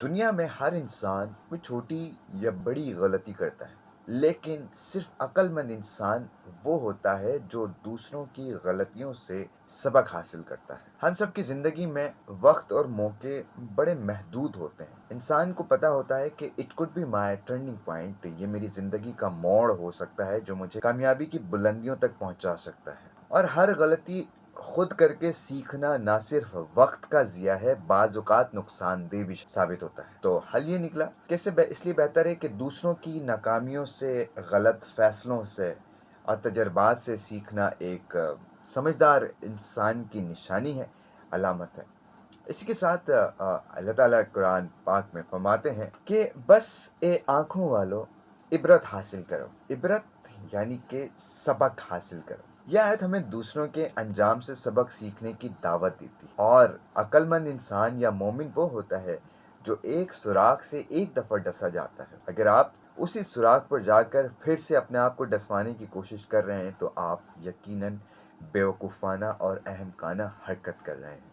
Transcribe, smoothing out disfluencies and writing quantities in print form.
दुनिया में हर इंसान कोई छोटी या बड़ी गलती करता है, लेकिन सिर्फ अक्लमंद इंसान वो होता है जो दूसरों की गलतियों से सबक हासिल करता है। हम सब की ज़िंदगी में वक्त और मौके बड़े महदूद होते हैं। इंसान को पता होता है कि it could be my turning point, ये मेरी ज़िंदगी का मोड़ हो सकता है जो मुझे कामयाबी की बुलंदियों तक पहुंचा सकता है। और हर गलती खुद करके सीखना ना सिर्फ वक्त का ज़िया है, बाज़-औक़ात नुकसानदेह भी साबित होता है। तो हल ये निकला कि इसलिए बेहतर है कि दूसरों की नाकामियों से, गलत फ़ैसलों से और तजर्बात से सीखना एक समझदार इंसान की निशानी है, अलामत है। इसी के साथ अल्लाह ताला कुरान पाक में फरमाते हैं कि बस ए आँखों वालों, इबरत हासिल करो। इबरत यानी कि सबक हासिल करो। यह आयत हमें दूसरों के अंजाम से सबक सीखने की दावत देती है। और अक्लमंद इंसान या मोमिन वो होता है जो एक सुराख से एक दफ़ा डसा जाता है। अगर आप उसी सुराख पर जाकर फिर से अपने आप को डसवाने की कोशिश कर रहे हैं तो आप यकीनन बेवकूफ़ाना और अहमकाना हरकत कर रहे हैं।